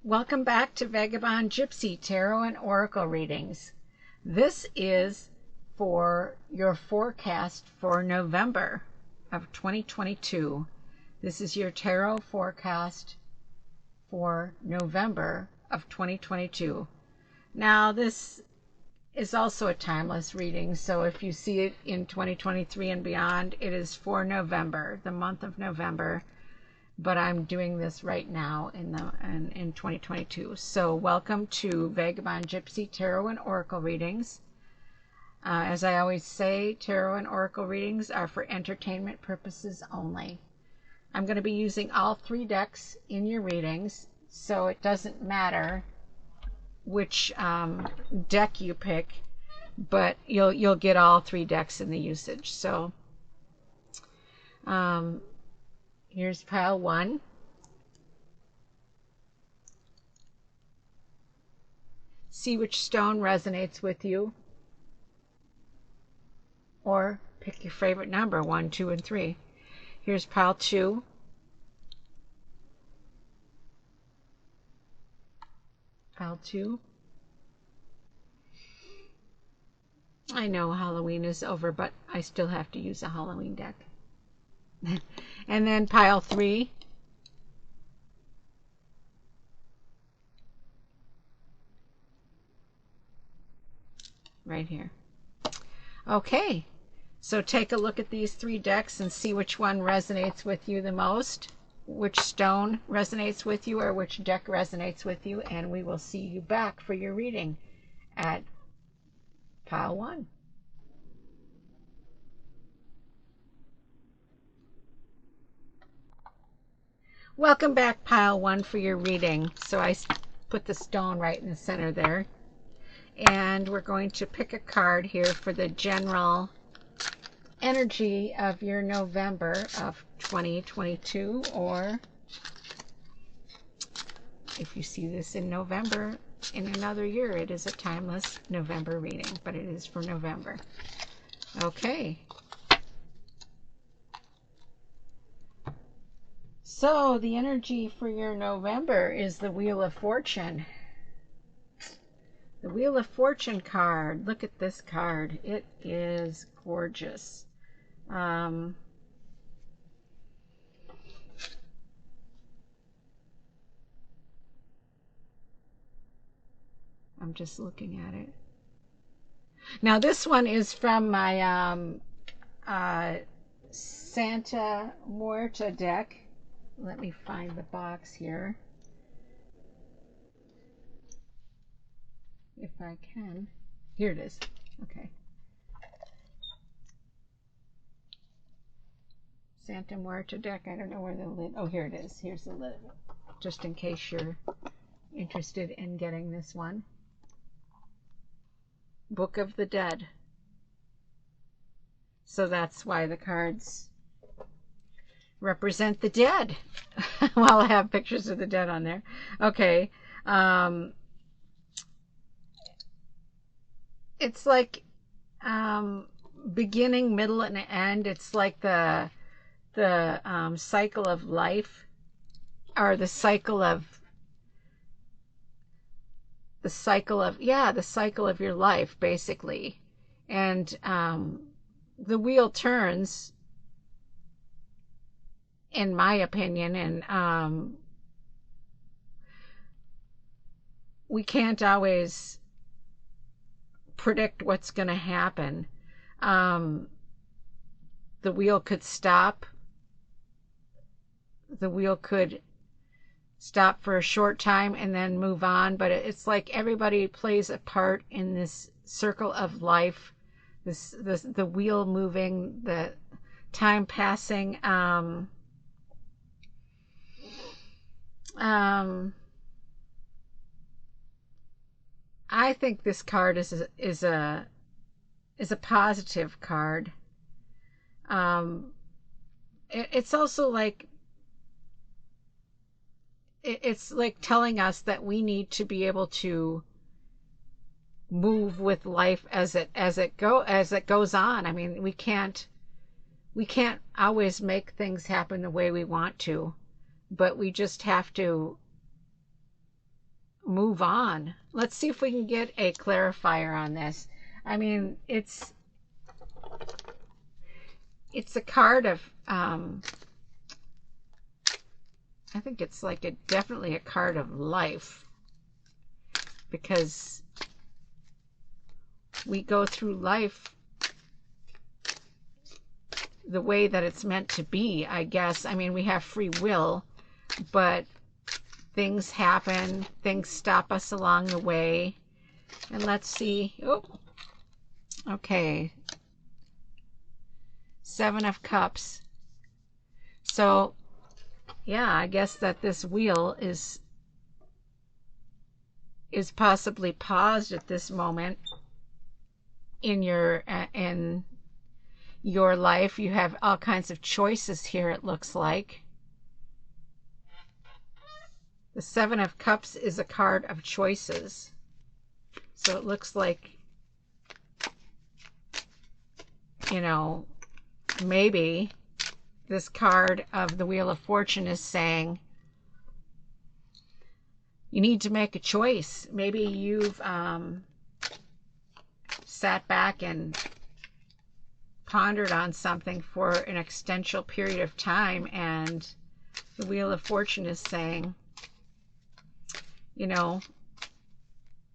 Welcome back to Vagabond Gypsy Tarot and Oracle readings. This is for your forecast for November of 2022. This is your tarot forecast for November of 2022. Now, this is also a timeless reading, so if you see it in 2023 and beyond, it is for November, the month of November. But I'm doing this right now in 2022. So welcome to Vagabond Gypsy Tarot and Oracle readings. As I always say, tarot and oracle readings are for entertainment purposes only. I'm going to be using all three decks in your readings, so it doesn't matter which deck you pick, but you'll get all three decks in the usage. So here's pile one. See which stone resonates with you, or pick your favorite number, 1, 2, and 3. Here's pile two. Pile two. I know Halloween is over, but I still have to use a Halloween deck. And then pile three. Right here. Okay, so take a look at these three decks and see which one resonates with you the most, which stone resonates with you, or which deck resonates with you, and we will see you back for your reading at pile one. Welcome back, pile one, for your reading. So I put the stone right in the center there. And we're going to pick a card here for the general energy of your November of 2022. Or if you see this in November in another year, it is a timeless November reading, but it is for November. Okay. So the energy for your November is the Wheel of Fortune. The Wheel of Fortune card. Look at this card. It is gorgeous. I'm just looking at it. Now this one is from my Santa Muerta deck. Let me find the box here, if I can. Here it is. Okay. Santa Muerta deck. I don't know where the lid. Oh, here it is. Here's the lid, just in case you're interested in getting this one. Book of the Dead. So that's why the cards represent the dead. Well, I have pictures of the dead on there. Okay. It's like beginning, middle, and end. It's like the cycle of life, or the cycle of your life, basically. And the wheel turns, in my opinion, and we can't always predict what's going to happen. The wheel could stop. The wheel could stop for a short time and then move on, but it's like everybody plays a part in this circle of life, the wheel moving, the time passing. I think this card is a positive card. It's also like, it's like telling us that we need to be able to move with life as it goes on. I mean, we can't always make things happen the way we want to, but we just have to move on. Let's see if we can get a clarifier on this. I mean, it's a card of, I think it's like definitely a card of life, because we go through life the way that it's meant to be, I guess. I mean, we have free will, but things happen, things stop us along the way. And let's see. Oh, okay. 7 of Cups. So, yeah, I guess that this wheel is possibly paused at this moment in your life. You have all kinds of choices here, it looks like. The 7 of Cups is a card of choices. So it looks like, you know, maybe this card of the Wheel of Fortune is saying you need to make a choice. Maybe you've sat back and pondered on something for an extensional period of time, and the Wheel of Fortune is saying, you know,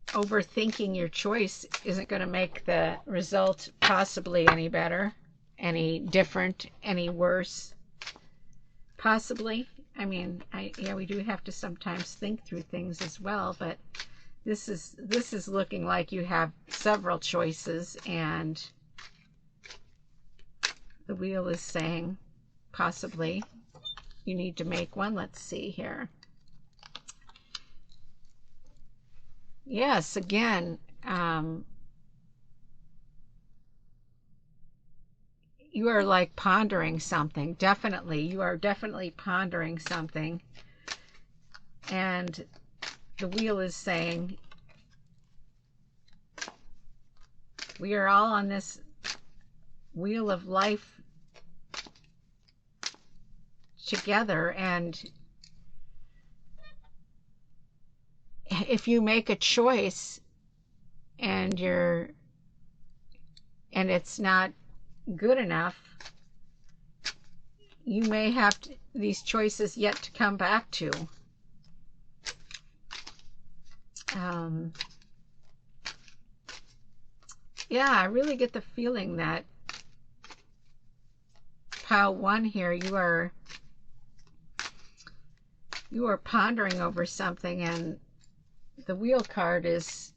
overthinking your choice isn't going to make the result possibly any better, any different, any worse. Possibly. I mean, yeah, we do have to sometimes think through things as well, but this is looking like you have several choices, and the wheel is saying possibly you need to make one. Let's see here. Yes, again, you are like pondering something. Definitely. You are definitely pondering something. And the wheel is saying we are all on this wheel of life together, and if you make a choice and it's not good enough, you may have these choices yet to come back to. Yeah, I really get the feeling that pile 1 here, you are pondering over something, and the wheel card is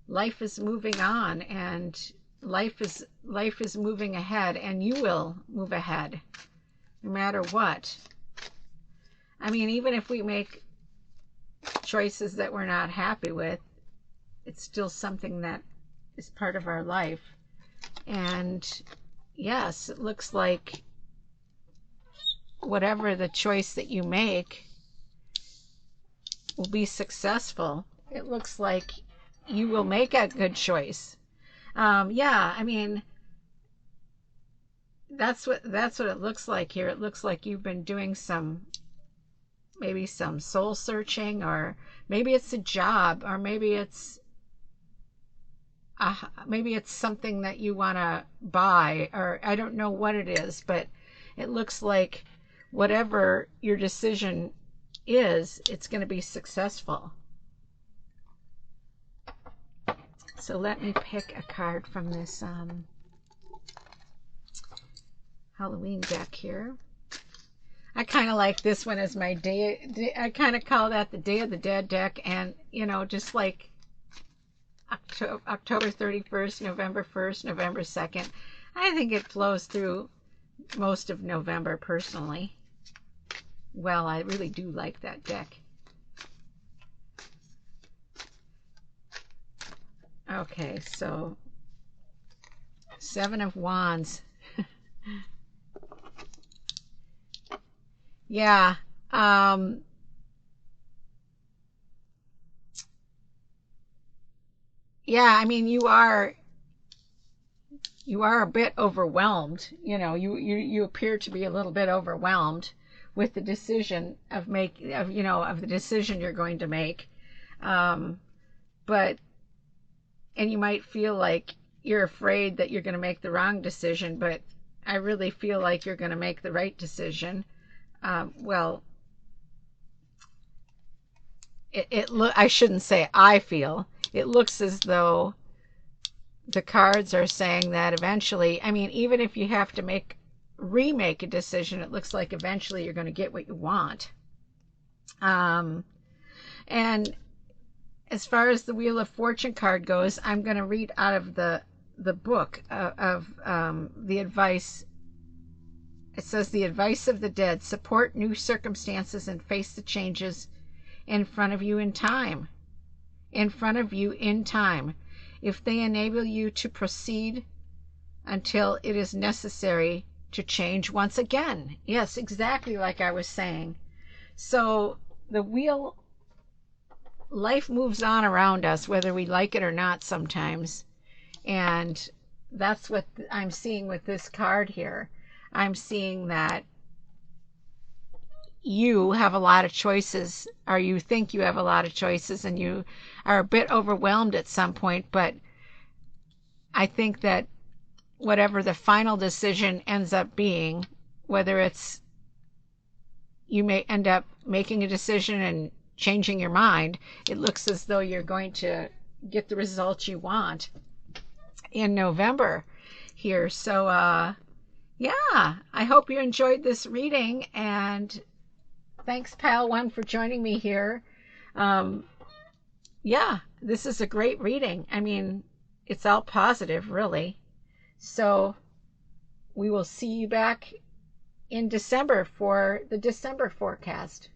life is moving on, and life is moving ahead, and you will move ahead no matter what. I mean, even if we make choices that we're not happy with, it's still something that is part of our life. And yes, it looks like whatever the choice that you make will be successful. It looks like you will make a good choice. Yeah, I mean, that's what it looks like here. It looks like you've been doing maybe some soul searching, or maybe it's a job, or maybe it's something that you want to buy, or I don't know what it is, but it looks like whatever your decision is, it's going to be successful. So let me pick a card from this Halloween deck here. I kind of like this one as my day. I kind of call that the Day of the Dead deck, and you know, just like October 31st, November 1st, November 2nd. I think it flows through most of November personally. Well, I really do like that deck. Okay, so 7 of Wands. Yeah. Yeah, I mean, you are a bit overwhelmed. You know, you appear to be a little bit overwhelmed with the decision of the decision you're going to make. But and you might feel like you're afraid that you're going to make the wrong decision, but I really feel like you're going to make the right decision. Well, I shouldn't say I feel. It looks as though the cards are saying that eventually, I mean, even if you have to remake a decision, it looks like eventually you're going to get what you want. And as far as the Wheel of Fortune card goes, I'm going to read out of the book of the advice. It says, the advice of the dead: support new circumstances and face the changes in front of you in time. In front of you in time. If they enable you to proceed until it is necessary to change once again. Yes, exactly like I was saying. So the wheel, life moves on around us, whether we like it or not sometimes. And that's what I'm seeing with this card here. I'm seeing that you have a lot of choices, or you think you have a lot of choices, and you are a bit overwhelmed at some point. But I think that whatever the final decision ends up being, whether it's you may end up making a decision and changing your mind, it looks as though you're going to get the results you want in November here. So yeah, I hope you enjoyed this reading, and thanks, Pile One, for joining me here. Yeah, this is a great reading. I mean, it's all positive, really. So we will see you back in December for the December forecast.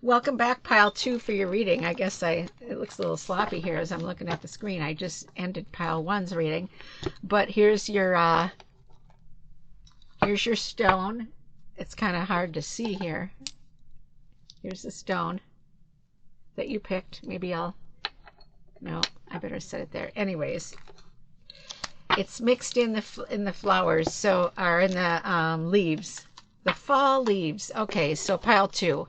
Welcome back, Pile Two, for your reading. I guess it looks a little sloppy here as I'm looking at the screen. I just ended Pile One's reading, but here's your stone. It's kind of hard to see here. Here's the stone that you picked. Maybe no, I better set it there. Anyways, it's mixed in the flowers, or in the leaves, the fall leaves. Okay, so Pile Two.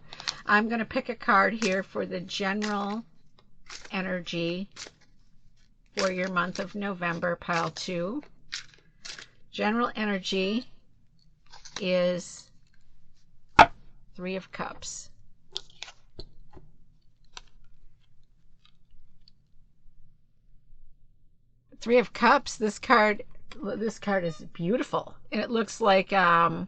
I'm going to pick a card here for the general energy for your month of November, Pile Two. General energy is Three of Cups. Three of Cups, this card is beautiful, and it looks like a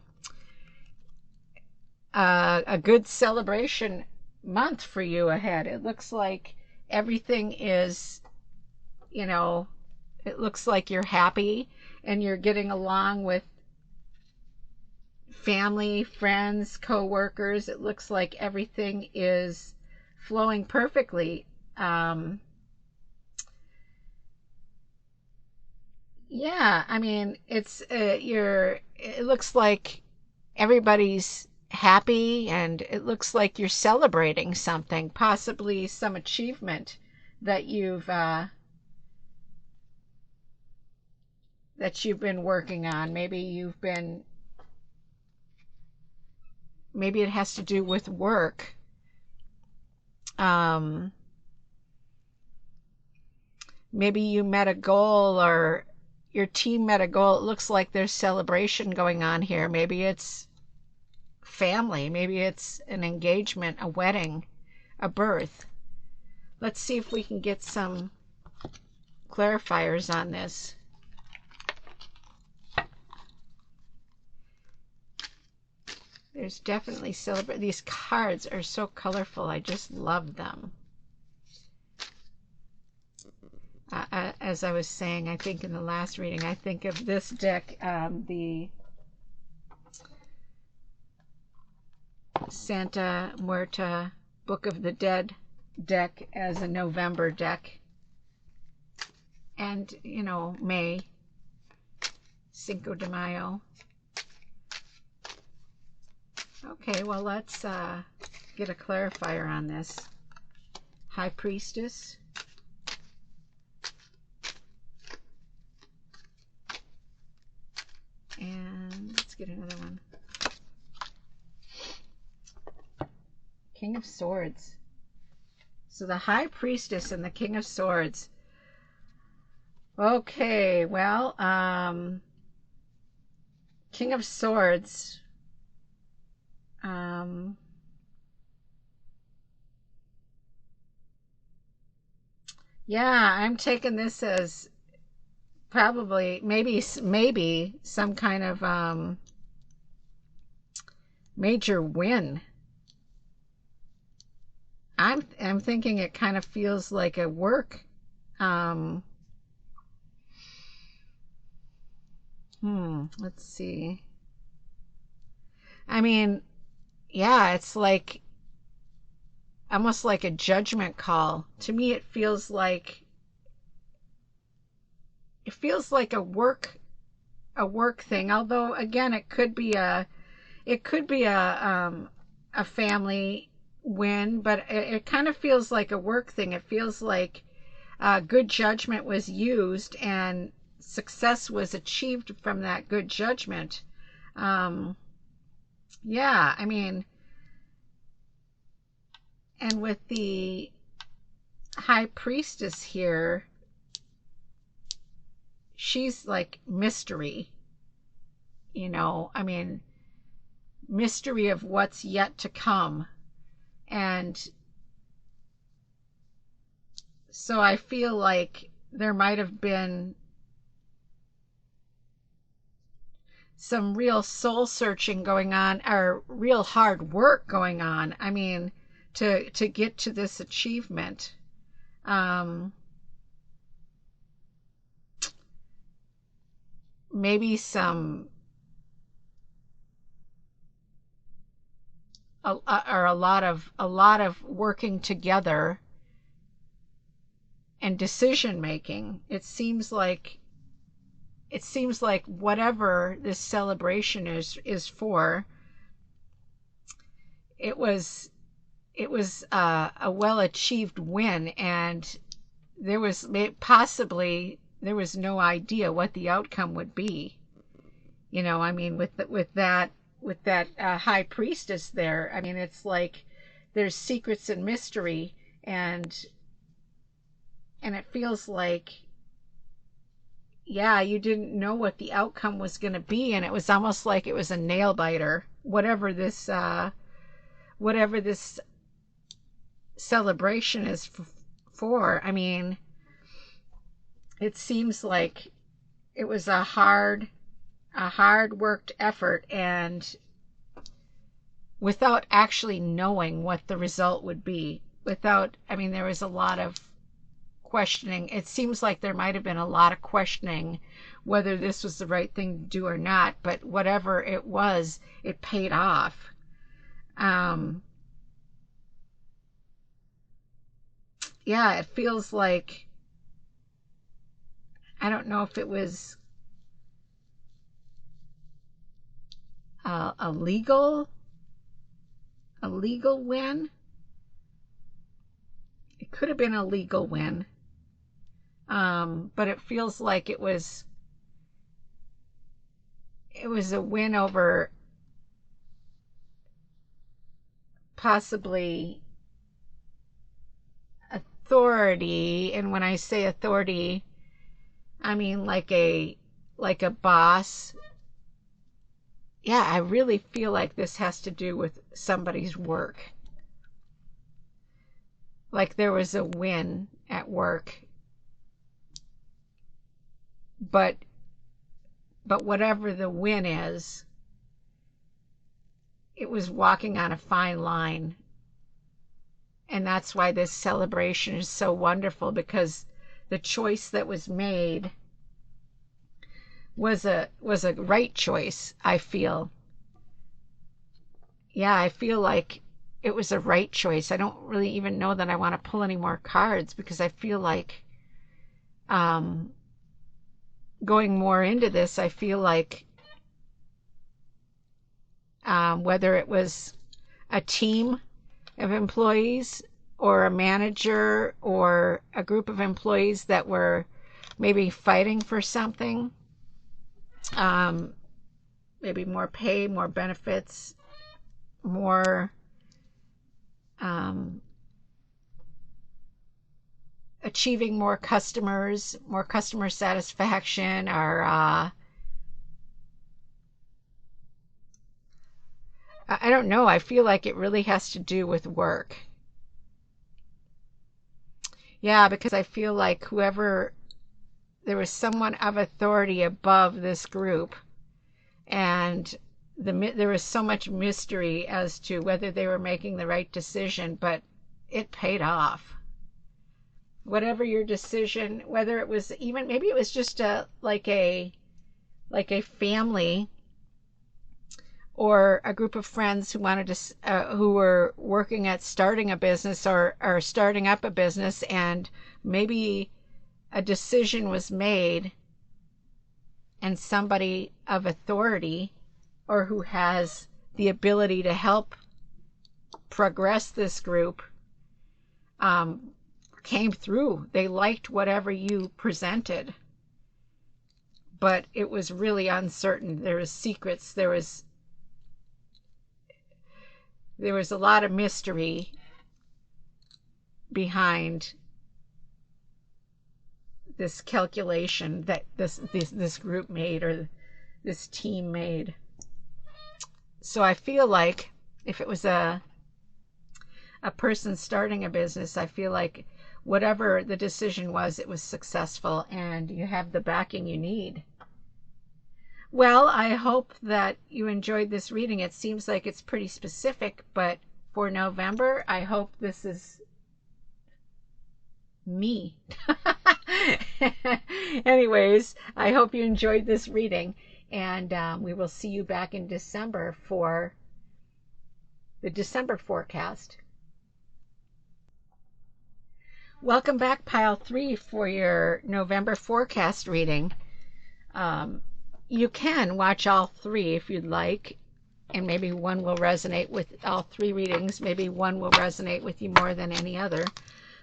good celebration month for you ahead. It looks like everything is, it looks like you're happy and you're getting along with family, friends, co-workers. It looks like everything is flowing perfectly. Yeah, I mean, it looks like everybody's happy, and it looks like you're celebrating something, possibly some achievement that you've been working on. Maybe it has to do with work. Maybe you met a goal, or your team met a goal. It looks like there's celebration going on here. Maybe it's family. Maybe it's an engagement, a wedding, a birth. Let's see if we can get some clarifiers on this. There's definitely these cards are so colorful. I just love them. As I was saying, I think in the last reading, I think of this deck, the Santa Muerta Book of the Dead deck, as a November deck. And, May, Cinco de Mayo. Okay, well, let's get a clarifier on this. High Priestess. And get another one. King of Swords. So the High Priestess and the King of Swords. Okay, well, King of Swords. Yeah, I'm taking this as probably maybe some kind of major win. I'm thinking it kind of feels like a work. Let's see. I mean, yeah, it's like almost like a judgment call. To me, it feels like a work thing. Although again, it could be a family win, but it kind of feels like a work thing. It feels like good judgment was used and success was achieved from that good judgment. Yeah, I mean, and with the High Priestess here, she's like mystery, I mean, mystery of what's yet to come. And so I feel like there might have been some real soul searching going on, or real hard work going on. I mean, to get to this achievement. Maybe a lot of working together and decision making. It seems like whatever this celebration is for, it was a well achieved win, and there was no idea what the outcome would be. I mean, with that High Priestess there, I mean, it's like there's secrets and mystery, and it feels like, yeah, you didn't know what the outcome was going to be, and it was almost like it was a nail biter, whatever this celebration is for. I mean, it seems like it was a hard worked effort, and without actually knowing what the result would be. I mean, there was a lot of questioning. It seems like there might have been a lot of questioning whether this was the right thing to do or not, but whatever it was, it paid off. Yeah, it feels like, I don't know if it was a legal win. It could have been a legal win. But it feels like it was a win over possibly authority. And when I say authority, I mean like a boss. Yeah, I really feel like this has to do with somebody's work. Like there was a win at work. But whatever the win is, it was walking on a fine line. And that's why this celebration is so wonderful, because the choice that was made was a right choice, I feel. Yeah, I feel like it was a right choice. I don't really even know that I want to pull any more cards, because I feel like going more into this, I feel like whether it was a team of employees or a manager or a group of employees that were maybe fighting for something, maybe more pay, more benefits, more achieving more customers, more customer satisfaction, or I don't know. I feel like it really has to do with work. Yeah, because I feel like there was someone of authority above this group, and there was so much mystery as to whether they were making the right decision, but it paid off. Whatever your decision, whether it was even, maybe it was just like a family or a group of friends who were working at starting a business or starting up a business, and maybe a decision was made, and somebody of authority or who has the ability to help progress this group came through. They liked whatever you presented, but it was really uncertain. There was secrets. There was a lot of mystery behind this calculation that this group made, or this team made. So I feel like if it was a person starting a business, I feel like whatever the decision was, it was successful, and you have the backing you need. Well, I hope that you enjoyed this reading. It seems like it's pretty specific, but for November, I hope this is me. Anyways, I hope you enjoyed this reading, and we will see you back in December for the December forecast. Welcome back, Pile 3, for your November forecast reading. You can watch all 3 if you'd like, and maybe one will resonate with all 3 readings. Maybe one will resonate with you more than any other.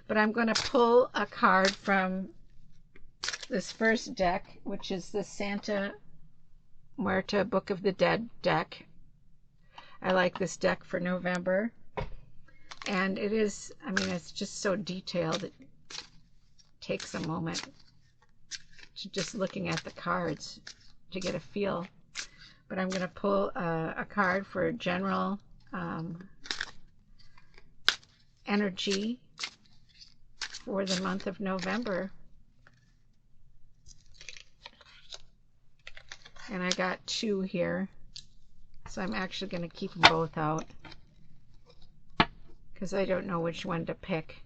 But I'm going to pull a card from this first deck, which is the Santa Muerta Book of the Dead deck. I like this deck for November. And it is, I mean, it's just so detailed. It takes a moment to just looking at the cards to get a feel. But I'm going to pull a card for general energy for the month of November. And I got 2 here, so I'm actually going to keep them both out, because I don't know which one to pick.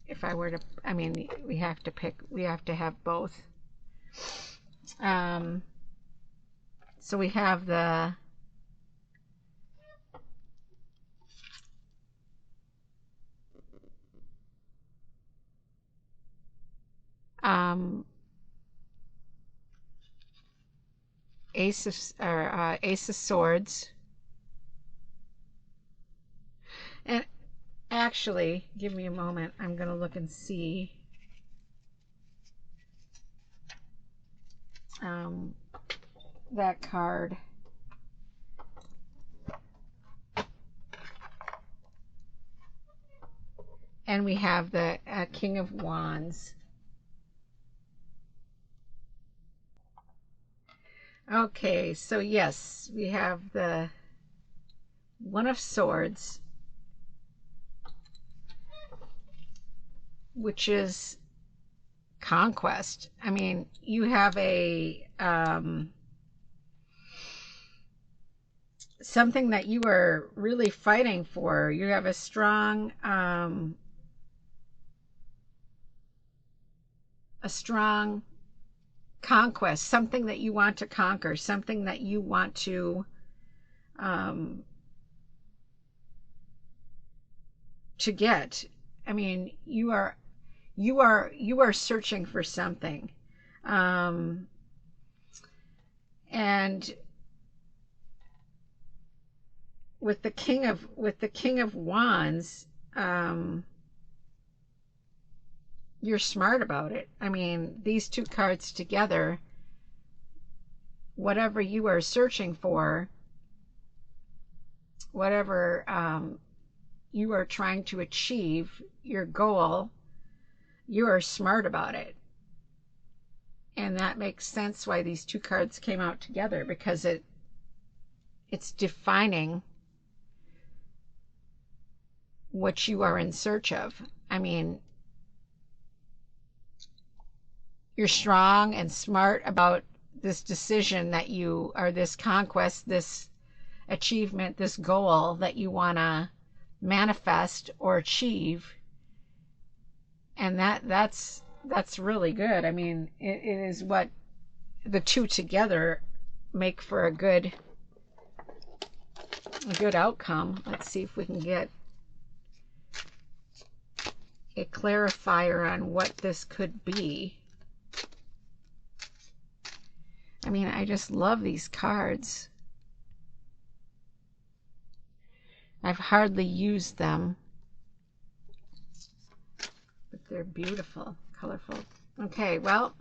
If I were to, I mean, we have to have both. So we have the Ace of Swords. And actually, give me a moment. I'm going to look and see. That card. And we have the King of Wands. Okay, so yes, we have the One of Swords, which is conquest. I mean, you have a something that you are really fighting for. You have a strong conquest, something that you want to conquer, something that you want to get. I mean, you are searching for something, and with the King of Wands, you're smart about it. I mean, these 2 cards together whatever you are searching for, whatever you are trying to achieve, your goal, you are smart about it. And that makes sense why these two cards came out together, because it's defining what you are in search of. I mean, you're strong and smart about this decision that you, or this conquest, this achievement, this goal that you want to manifest or achieve. And that's really good. I mean, it is what the two together make for a good outcome. Let's see if we can get a clarifier on what this could be. I mean, I just love these cards. I've hardly used them, but they're beautiful, colorful. Okay, well,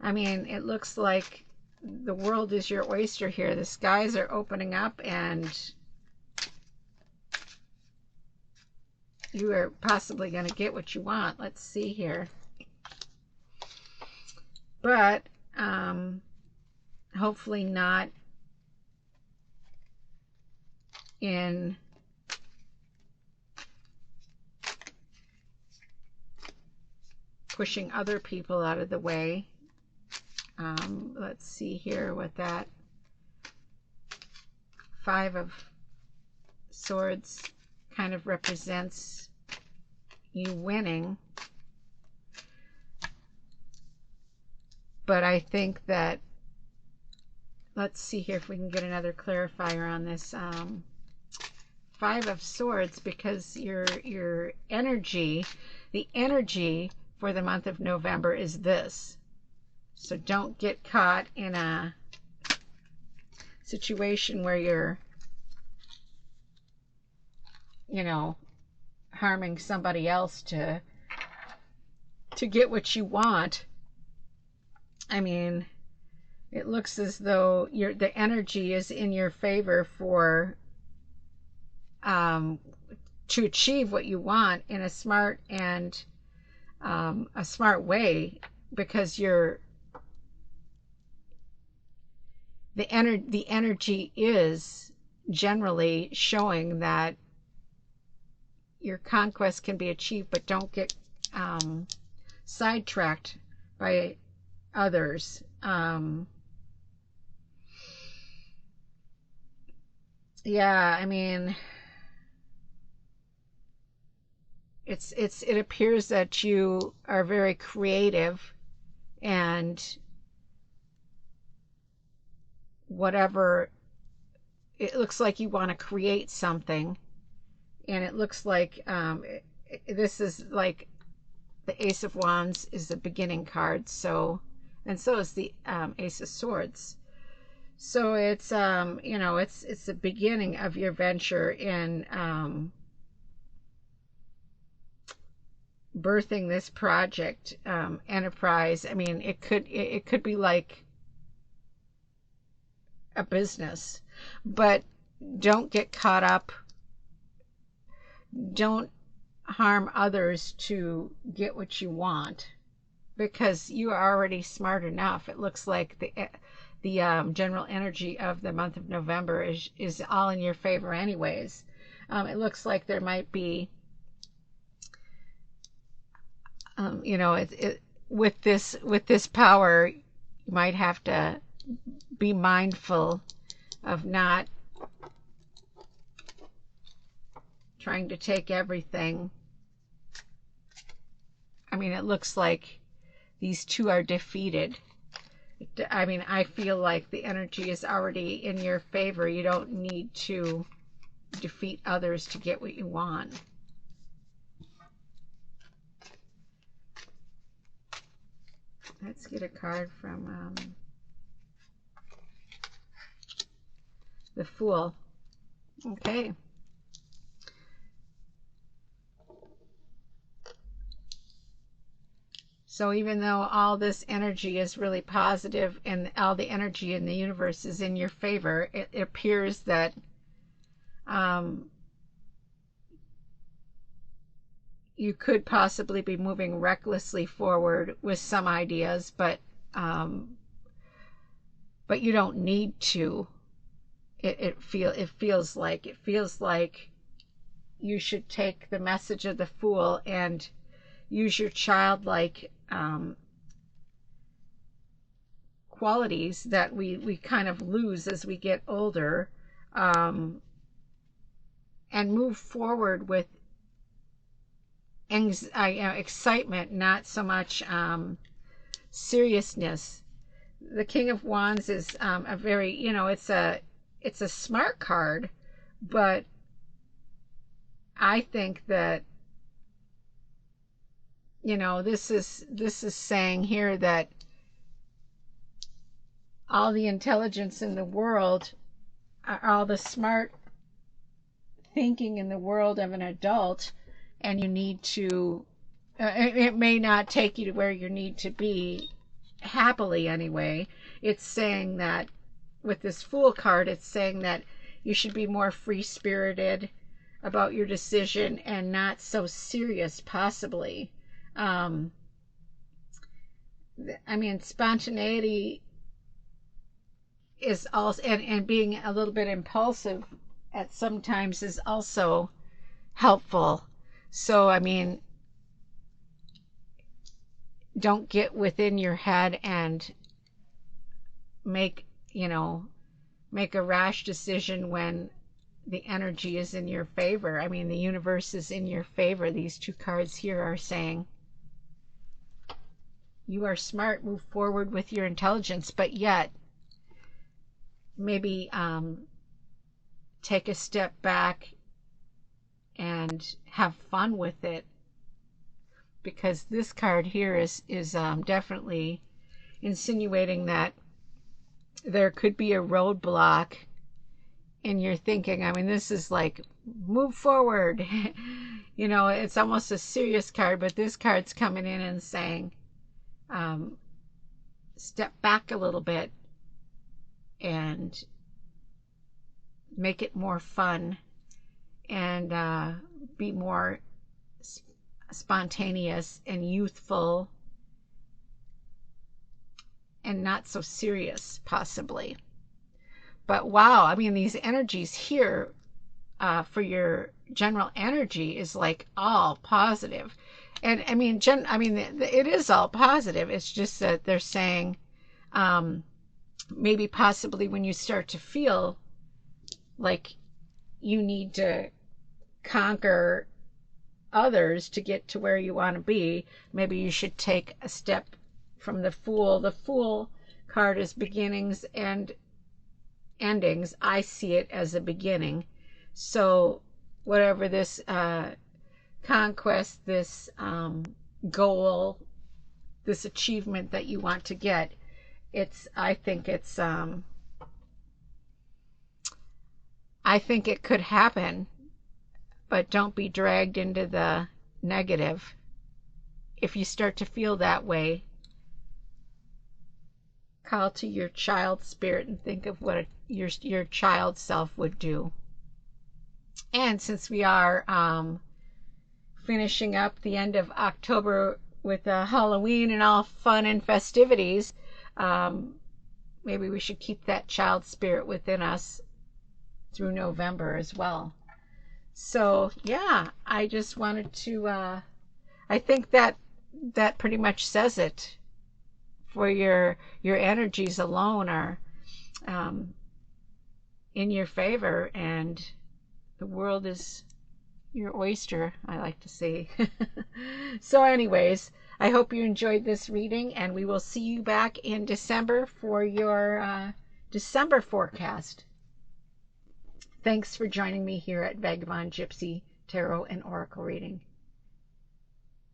I mean, it looks like the world is your oyster here. The skies are opening up, and you are possibly going to get what you want. Let's see here. But hopefully not in pushing other people out of the way. Let's see here what that Five of Swords kind of represents, you winning. But I think that, let's see here if we can get another clarifier on this Five of Swords, because your energy, the energy for the month of November is this. So don't get caught in a situation where you're, you know, harming somebody else to get what you want. I mean, it looks as though the energy is in your favor for to achieve what you want in a smart and a smart way, because the energy is generally showing that your conquest can be achieved, but don't get sidetracked by others. Yeah, I mean, it appears that you are very creative, and whatever, it looks like you want to create something, and it looks like this is like the Ace of Wands is the beginning card, so, and so is the Ace of Swords. So it's you know, it's the beginning of your venture in birthing this project, enterprise. I mean, it could be like a business, but don't get caught up. Don't harm others to get what you want, because you are already smart enough. It looks like the general energy of the month of November is all in your favor anyways. It looks like there might be you know, with this power, you might have to be mindful of not trying to take everything. I mean, it looks like these two are defeated. I mean, I feel like the energy is already in your favor. You don't need to defeat others to get what you want. Let's get a card from the Fool. Okay. So even though all this energy is really positive and all the energy in the universe is in your favor, it appears that you could possibly be moving recklessly forward with some ideas, but you don't need to. It feels like you should take the message of the Fool and use your childlike qualities that we kind of lose as we get older, and move forward with excitement, not so much seriousness. The King of Wands is a very, it's a smart card, but I think that, this is saying here that all the intelligence in the world, all the smart thinking in the world of an adult, and you need to, it may not take you to where you need to be happily anyway. It's saying that with this Fool card, it's saying that you should be more free-spirited about your decision and not so serious, possibly. I mean, spontaneity is also, and being a little bit impulsive at sometimes is also helpful. So, I mean, don't get within your head and make a rash decision when the energy is in your favor. I mean, the universe is in your favor. These two cards here are saying you are smart, move forward with your intelligence, but yet maybe take a step back and have fun with it, because this card here is definitely insinuating that there could be a roadblock in your thinking. I mean, this is like, move forward. It's almost a serious card, but this card's coming in and saying, step back a little bit and make it more fun, and be more spontaneous and youthful and not so serious, possibly. But wow, I mean, these energies here for your general energy is like all positive. And I mean, it is all positive. It's just that they're saying maybe possibly when you start to feel like you need to conquer others to get to where you want to be, maybe you should take a step from the Fool. The Fool card is beginnings and endings. I see it as a beginning. So whatever this conquest, this goal, this achievement that you want to get, I think it could happen, but don't be dragged into the negative. If you start to feel that way, call to your child spirit and think of what your child self would do. And since we are finishing up the end of October with Halloween and all fun and festivities, maybe we should keep that child spirit within us through November as well. So yeah, I just wanted to, I think that pretty much says it. For your energies alone are in your favor, and the world is your oyster, I like to say. So anyways, I hope you enjoyed this reading, and we will see you back in December for your December forecast. Thanks for joining me here at Vagabond Gypsy Tarot and Oracle Reading.